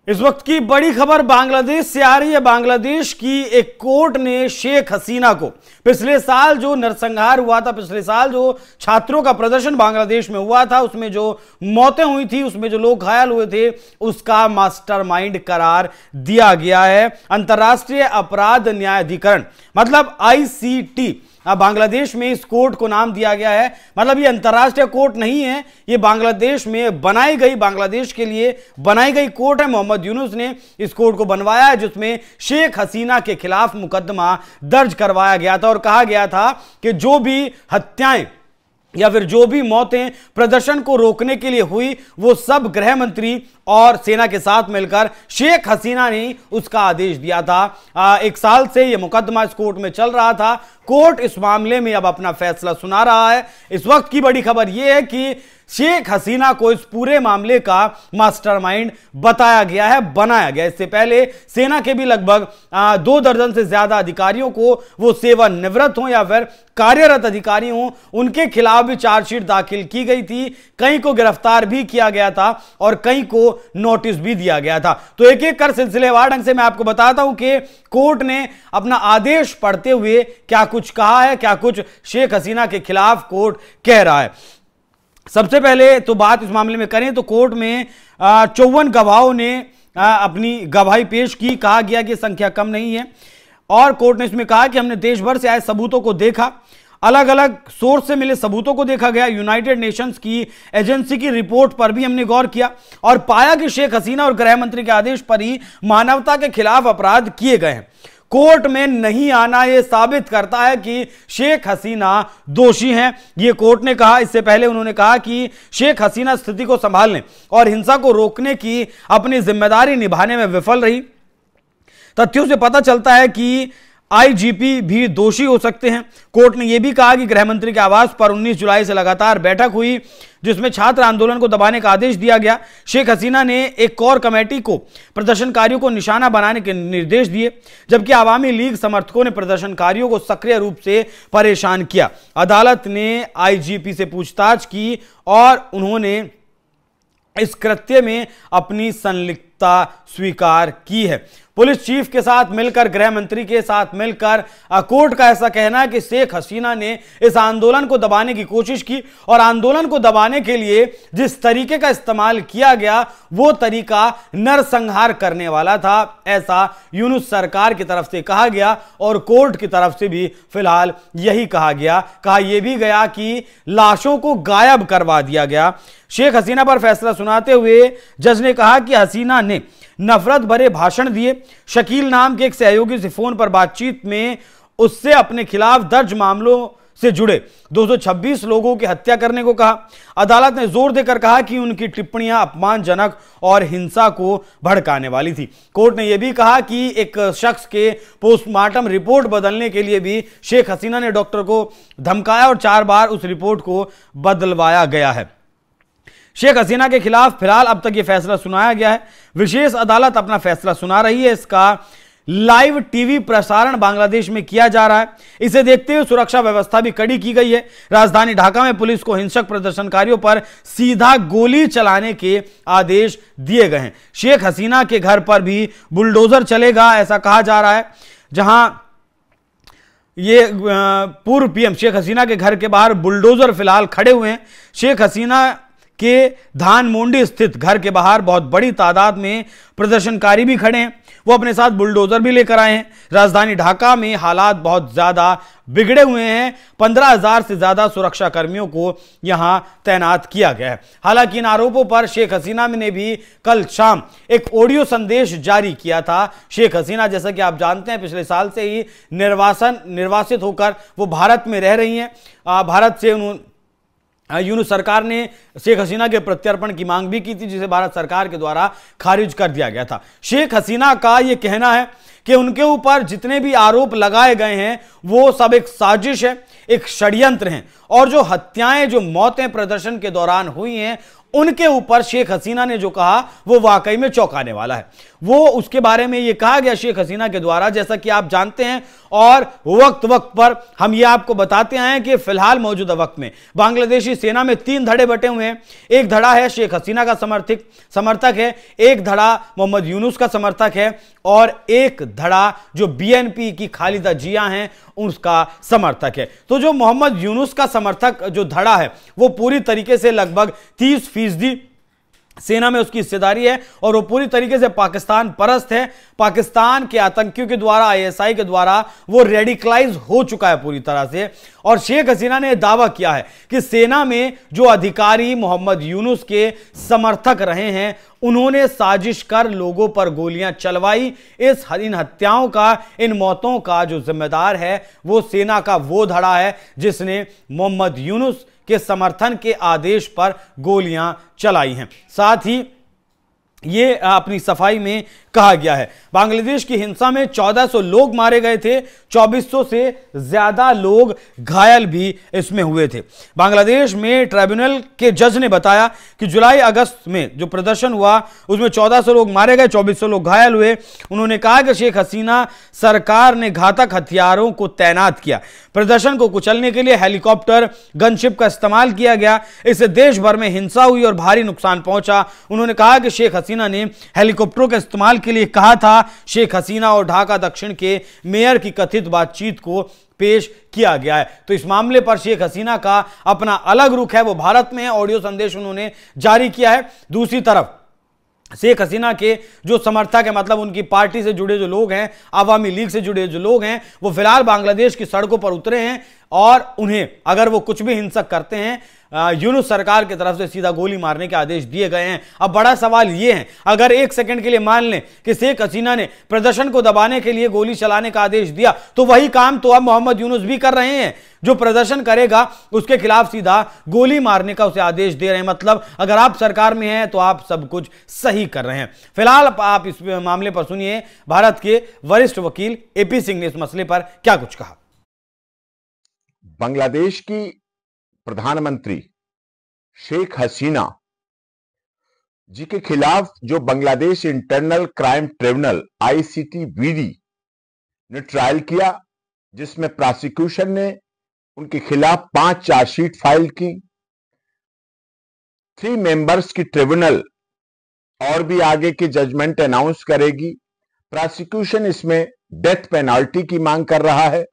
इस वक्त की बड़ी खबर बांग्लादेश से आ रही है। बांग्लादेश की एक कोर्ट ने शेख हसीना को पिछले साल जो नरसंहार हुआ था, पिछले साल जो छात्रों का प्रदर्शन बांग्लादेश में हुआ था, उसमें जो मौतें हुई थी, उसमें जो लोग घायल हुए थे, उसका मास्टरमाइंड करार दिया गया है अंतर्राष्ट्रीय अपराध न्यायाधिकरण मतलब ICT। अब बांग्लादेश में इस कोर्ट को नाम दिया गया है। मतलब ये अंतर्राष्ट्रीय कोर्ट नहीं है, ये बांग्लादेश में बनाई गई, बांग्लादेश के लिए बनाई गई कोर्ट है। मोहम्मद यूनुस ने इस कोर्ट को बनवाया है, जिसमें शेख हसीना के खिलाफ मुकदमा दर्ज करवाया गया था और कहा गया था कि जो भी हत्याएं या फिर जो भी मौतें प्रदर्शन को रोकने के लिए हुई, वो सब गृह मंत्री और सेना के साथ मिलकर शेख हसीना ने उसका आदेश दिया था। एक साल से यह मुकदमा इस कोर्ट में चल रहा था। कोर्ट इस मामले में अब अपना फैसला सुना रहा है। इस वक्त की बड़ी खबर यह है कि शेख हसीना को इस पूरे मामले का मास्टरमाइंड बताया गया है, बनाया गया। इससे पहले सेना के भी लगभग 2 दर्जन से ज्यादा अधिकारियों को, वो सेवानिवृत्त हों या फिर कार्यरत अधिकारी हों, उनके खिलाफ भी चार्जशीट दाखिल की गई थी। कई को गिरफ्तार भी किया गया था और कई को नोटिस भी दिया गया था। तो एक एक कर सिलसिलेवार ढंग से मैं आपको बताता हूं कि कोर्ट ने अपना आदेश पढ़ते हुए क्या कुछ कहा है, क्या कुछ शेख हसीना के खिलाफ कोर्ट कह रहा है। सबसे पहले तो बात इस मामले में करें तो कोर्ट में 54 गवाहों ने अपनी गवाही पेश की। कहा गया कि संख्या कम नहीं है और कोर्ट ने इसमें कहा कि हमने देश भर से आए सबूतों को देखा, अलग अलग सोर्स से मिले सबूतों को देखा गया, यूनाइटेड नेशंस की एजेंसी की रिपोर्ट पर भी हमने गौर किया और पाया कि शेख हसीना और गृह मंत्री के आदेश पर ही मानवता के खिलाफ अपराध किए गए हैं। कोर्ट में नहीं आना यह साबित करता है कि शेख हसीना दोषी हैं, यह कोर्ट ने कहा। इससे पहले उन्होंने कहा कि शेख हसीना स्थिति को संभालने और हिंसा को रोकने की अपनी जिम्मेदारी निभाने में विफल रही। तथ्यों से पता चलता है कि IGP भी दोषी हो सकते हैं। कोर्ट ने यह भी कहा कि गृह मंत्री के आवास पर 19 जुलाई से लगातार बैठक हुई, जिसमें छात्र आंदोलन को दबाने का आदेश दिया गया। शेख हसीना ने एक कोर कमेटी को प्रदर्शनकारियों को निशाना बनाने के निर्देश दिए, जबकि आवामी लीग समर्थकों ने प्रदर्शनकारियों को सक्रिय रूप से परेशान किया। अदालत ने IGP से पूछताछ की और उन्होंने इस कृत्य में अपनी संलिप्तता स्वीकार की है। पुलिस चीफ के साथ मिलकर, गृह मंत्री के साथ मिलकर कोर्ट का ऐसा कहना है कि शेख हसीना ने इस आंदोलन को दबाने की कोशिश की और आंदोलन को दबाने के लिए जिस तरीके का इस्तेमाल किया गया वो तरीका नरसंहार करने वाला था, ऐसा यूनुस सरकार की तरफ से कहा गया और कोर्ट की तरफ से भी फिलहाल यही कहा गया। कहा यह भी गया कि लाशों को गायब करवा दिया गया। शेख हसीना पर फैसला सुनाते हुए जज ने कहा कि हसीना ने नफरत भरे भाषण दिए, शकील नाम के एक सहयोगी से फोन पर बातचीत में उससे अपने खिलाफ दर्ज मामलों से जुड़े 226 लोगों की हत्या करने को कहा। अदालत ने जोर देकर कहा कि उनकी टिप्पणियां अपमानजनक और हिंसा को भड़काने वाली थी। कोर्ट ने यह भी कहा कि एक शख्स के पोस्टमार्टम रिपोर्ट बदलने के लिए भी शेख हसीना ने डॉक्टर को धमकाया और 4 बार उस रिपोर्ट को बदलवाया गया है। शेख हसीना के खिलाफ फिलहाल अब तक यह फैसला सुनाया गया है। विशेष अदालत अपना फैसला सुना रही है। इसका लाइव टीवी प्रसारण बांग्लादेश में किया जा रहा है। इसे देखते हुए सुरक्षा व्यवस्था भी कड़ी की गई है। राजधानी ढाका में पुलिस को हिंसक प्रदर्शनकारियों पर सीधा गोली चलाने के आदेश दिए गए हैं। शेख हसीना के घर पर भी बुलडोजर चलेगा, ऐसा कहा जा रहा है। जहां ये पूर्व PM शेख हसीना के घर के बाहर बुलडोजर फिलहाल खड़े हुए हैं। शेख हसीना के धानमंडी स्थित घर के बाहर बहुत बड़ी तादाद में प्रदर्शनकारी भी खड़े हैं, वो अपने साथ बुलडोजर भी लेकर आए हैं। राजधानी ढाका में हालात बहुत ज्यादा बिगड़े हुए हैं। 15,000 से ज्यादा सुरक्षा कर्मियों को यहां तैनात किया गया है। हालांकि इन आरोपों पर शेख हसीना ने भी कल शाम एक ऑडियो संदेश जारी किया था। शेख हसीना, जैसा कि आप जानते हैं, पिछले साल से ही निर्वासित होकर वो भारत में रह रही हैं। भारत से यूनुस सरकार ने शेख हसीना के प्रत्यर्पण की मांग भी की थी, जिसे भारत सरकार के द्वारा खारिज कर दिया गया था। शेख हसीना का यह कहना है कि उनके ऊपर जितने भी आरोप लगाए गए हैं वो सब एक साजिश है, एक षड्यंत्र है और जो हत्याएं, जो मौतें प्रदर्शन के दौरान हुई हैं उनके ऊपर शेख हसीना ने जो कहा वो वाकई में चौंकाने वाला है। वो उसके बारे में ये कहा गया शेख हसीना के द्वारा, जैसा कि आप जानते हैं और वक्त वक्त पर हम ये आपको बताते हैं कि फिलहाल मौजूदा वक्त में बांग्लादेशी सेना में 3 धड़े बटे हुए हैं। एक धड़ा है शेख हसीना का समर्थक है, एक धड़ा मोहम्मद यूनुस का समर्थक है और एक धड़ा जो बीएनपी की खालिदा जिया हैं उसका समर्थक है। तो जो मोहम्मद यूनुस का समर्थक जो धड़ा है वो पूरी तरीके से लगभग 30% सेना में उसकी हिस्सेदारी है और वो पूरी तरीके से पाकिस्तान परस्त है। पाकिस्तान के आतंकियों के द्वारा, आईएसआई के द्वारा वो रेडिकलाइज हो चुका है पूरी तरह से। और शेख हसीना ने दावा किया है कि सेना में जो अधिकारी मोहम्मद यूनुस के समर्थक रहे हैं उन्होंने साजिश कर लोगों पर गोलियां चलवाई। इन हत्याओं का, इन मौतों का जो जिम्मेदार है वो सेना का वो धड़ा है जिसने मोहम्मद यूनुस के समर्थन के आदेश पर गोलियां चलाई हैं। साथ ही ये अपनी सफाई में कहा गया है बांग्लादेश की हिंसा में 1400 लोग मारे गए थे, 2400 से ज्यादा लोग घायल भी इसमें हुए थे। बांग्लादेश में ट्राइब्यूनल के जज ने बताया कि जुलाई अगस्त में जो प्रदर्शन हुआ उसमें 1400 लोग मारे गए, 2400 लोग घायल हुए। उन्होंने कहा कि शेख हसीना सरकार ने घातक हथियारों को तैनात किया, प्रदर्शन को कुचलने के लिए हेलीकॉप्टर, गनशिप का इस्तेमाल किया गया। इससे देश भर में हिंसा हुई और भारी नुकसान पहुंचा। उन्होंने कहा कि शेख हसीना ने हेलीकॉप्टरों के इस्तेमाल के लिए कहा था। शेख हसीना और ढाका दक्षिण के मेयर की कथित बातचीत को पेश किया गया है। तो इस मामले पर शेख हसीना का अपना अलग रुख है, वो भारत में है। ऑडियो संदेश उन्होंने जारी किया है। दूसरी तरफ शेख हसीना के जो समर्थक है, मतलब उनकी पार्टी से जुड़े जो लोग हैं, आवामी लीग से जुड़े जो लोग हैं, वो फिलहाल बांग्लादेश की सड़कों पर उतरे हैं और उन्हें अगर वो कुछ भी हिंसक करते हैं यूनुस सरकार की तरफ से सीधा गोली मारने के आदेश दिए गए हैं। अब बड़ा सवाल यह है, अगर एक सेकंड के लिए मान लें कि शेख हसीना ने प्रदर्शन को दबाने के लिए गोली चलाने का आदेश दिया, तो वही काम तो अब मोहम्मद यूनुस भी कर रहे हैं। जो प्रदर्शन करेगा उसके खिलाफ सीधा गोली मारने का उसे आदेश दे रहे हैं। मतलब अगर आप सरकार में हैं तो आप सब कुछ सही कर रहे हैं। फिलहाल आप इस मामले पर सुनिए भारत के वरिष्ठ वकील एपी सिंह ने इस मसले पर क्या कुछ कहा। बांग्लादेश की प्रधानमंत्री शेख हसीना जी के खिलाफ जो Bangladesh internal crime tribunal ICTBD ने ट्रायल किया, जिसमें प्रोसिक्यूशन ने उनके खिलाफ 5 चार्जशीट फाइल की। 3 मेंबर्स की ट्रिब्यूनल और भी आगे की जजमेंट अनाउंस करेगी। प्रोसिक्यूशन इसमें डेथ पेनाल्टी की मांग कर रहा है।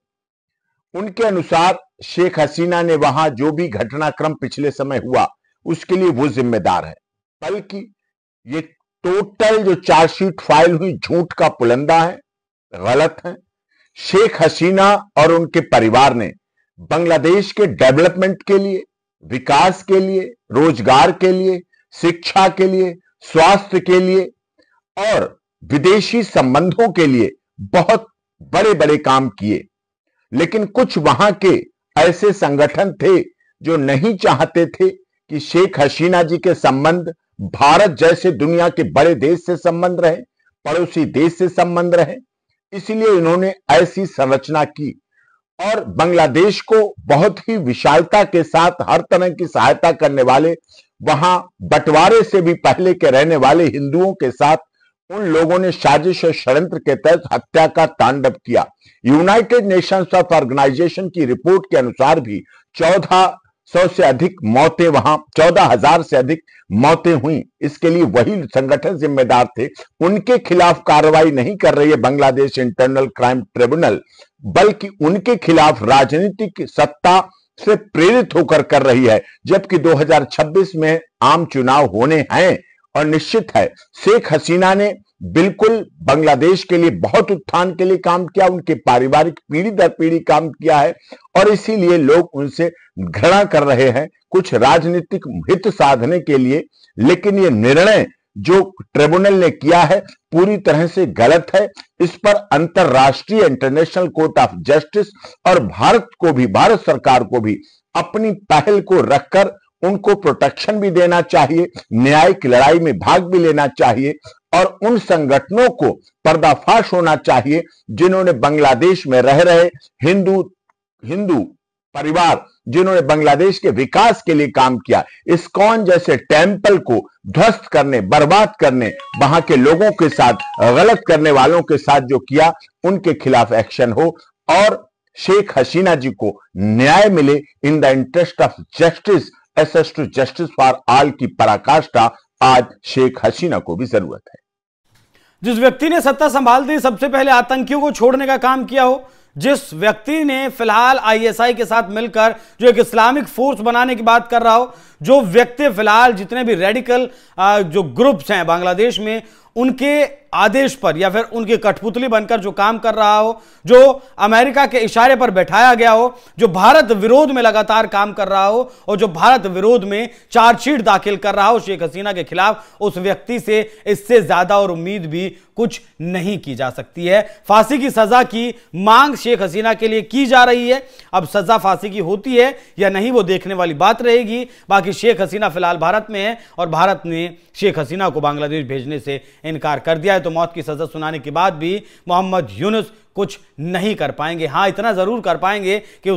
उनके अनुसार शेख हसीना ने वहां जो भी घटनाक्रम पिछले समय हुआ उसके लिए वो जिम्मेदार है, बल्कि ये टोटल जो चार्जशीट फाइल हुई झूठ का पुलंदा है, गलत है। शेख हसीना और उनके परिवार ने बांग्लादेश के डेवलपमेंट के लिए, विकास के लिए, रोजगार के लिए, शिक्षा के लिए, स्वास्थ्य के लिए और विदेशी संबंधों के लिए बहुत बड़े बड़े काम किए। लेकिन कुछ वहां के ऐसे संगठन थे जो नहीं चाहते थे कि शेख हसीना जी के संबंध भारत जैसे दुनिया के बड़े देश से संबंध रहे, पड़ोसी देश से संबंध रहे। इसलिए इन्होंने ऐसी संरचना की और बांग्लादेश को बहुत ही विशालता के साथ हर तरह की सहायता करने वाले, वहां बंटवारे से भी पहले के रहने वाले हिंदुओं के साथ उन लोगों ने साजिश और षड्यंत्र के तहत हत्या का तांडव किया। यूनाइटेड नेशंस ऑफ ऑर्गेनाइजेशन की रिपोर्ट के अनुसार भी 1400 से अधिक मौतें, वहां 14,000 से अधिक मौतें हुई। इसके लिए वही संगठन जिम्मेदार थे। उनके खिलाफ कार्रवाई नहीं कर रही है बांग्लादेश इंटरनल क्राइम ट्रिब्यूनल, बल्कि उनके खिलाफ राजनीतिक सत्ता से प्रेरित होकर कर रही है। जबकि 2026 में आम चुनाव होने हैं और निश्चित है शेख हसीना ने बिल्कुल बांग्लादेश के लिए बहुत उत्थान के लिए काम किया, उनके पारिवारिक पीढ़ी दर पीढ़ी काम किया है और इसीलिए लोग उनसे घृणा कर रहे हैं कुछ राजनीतिक हित साधने के लिए। लेकिन ये निर्णय जो ट्रिब्यूनल ने किया है पूरी तरह से गलत है। इस पर अंतरराष्ट्रीय इंटरनेशनल कोर्ट ऑफ जस्टिस और भारत को भी, भारत सरकार को भी अपनी पहल को रखकर उनको प्रोटेक्शन भी देना चाहिए, न्यायिक लड़ाई में भाग भी लेना चाहिए और उन संगठनों को पर्दाफाश होना चाहिए जिन्होंने बांग्लादेश में रह रहे हिंदू परिवार जिन्होंने बांग्लादेश के विकास के लिए काम किया, इस्कॉन जैसे टेंपल को ध्वस्त करने, बर्बाद करने, वहां के लोगों के साथ, गलत करने वालों के साथ जो किया, उनके खिलाफ एक्शन हो और शेख हसीना जी को न्याय मिले। In the interest of justice, access to justice for all की पराकाष्ठा आज शेख हसीना को भी जरूरत है। जिस व्यक्ति ने सत्ता संभालते ही सबसे पहले आतंकियों को छोड़ने का काम किया हो, जिस व्यक्ति ने फिलहाल आईएसआई के साथ मिलकर जो एक इस्लामिक फोर्स बनाने की बात कर रहा हो, जो व्यक्ति फिलहाल जितने भी रेडिकल जो ग्रुप्स हैं बांग्लादेश में, उनके आदेश पर या फिर उनकी कठपुतली बनकर जो काम कर रहा हो, जो अमेरिका के इशारे पर बैठाया गया हो, जो भारत विरोध में लगातार काम कर रहा हो और जो भारत विरोध में चार्जशीट दाखिल कर रहा हो शेख हसीना के खिलाफ, उस व्यक्ति से इससे ज्यादा और उम्मीद भी कुछ नहीं की जा सकती है। फांसी की सजा की मांग शेख हसीना के लिए की जा रही है। अब सजा फांसी की होती है या नहीं, वो देखने वाली बात रहेगी। बाकी शेख हसीना फिलहाल भारत में है और भारत ने शेख हसीना को बांग्लादेश भेजने से इनकार कर दिया है। तो मौत की सजा सुनाने के बाद भी मोहम्मद यूनुस कुछ नहीं कर पाएंगे। हां, इतना जरूर कर पाएंगे कि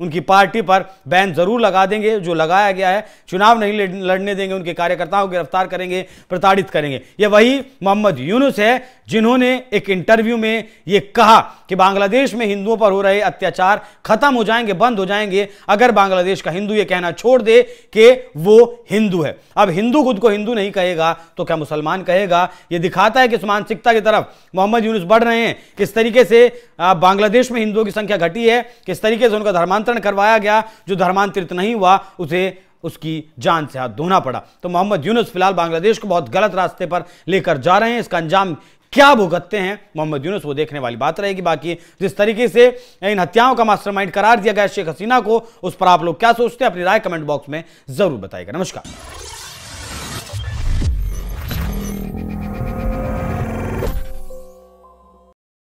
उनकी पार्टी पर बैन जरूर लगा देंगे, जो लगाया गया है। चुनाव नहीं लड़ने देंगे, उनके कार्यकर्ताओं को गिरफ्तार करेंगे, प्रताड़ित करेंगे। यह वही मोहम्मद यूनुस है जिन्होंने एक इंटरव्यू में यह कहा कि बांग्लादेश में हिंदुओं पर हो रहे अत्याचार खत्म हो जाएंगे, बंद हो जाएंगे, अगर बांग्लादेश का हिंदू यह कहना छोड़ दे कि वो हिंदू है। अब हिंदू खुद को हिंदू नहीं कहेगा तो क्या मुसलमान कहेगा? यह दिखाता है कि इस मानसिकता की तरफ मोहम्मद यूनुस बढ़ रहे हैं। किस तरीके से बांग्लादेश में हिंदुओं की संख्या घटी है, किस तरीके से उनका धर्मांतरण करवाया गया, जो धर्मांतरित नहीं हुआ उसे उसकी जान से हाथ धोना पड़ा। तो मोहम्मद यूनुस फिलहाल बांग्लादेश को बहुत गलत रास्ते पर लेकर जा रहे हैं। इसका अंजाम क्या भुगतते हैं मोहम्मद यूनुस, वो देखने वाली बात रहेगी। बाकी जिस तरीके से इन हत्याओं का मास्टरमाइंड करार दिया गया शेख हसीना को, उस पर आप लोग क्या सोचते हैं? अपनी राय कमेंट बॉक्स में जरूर बताइएगा। नमस्कार।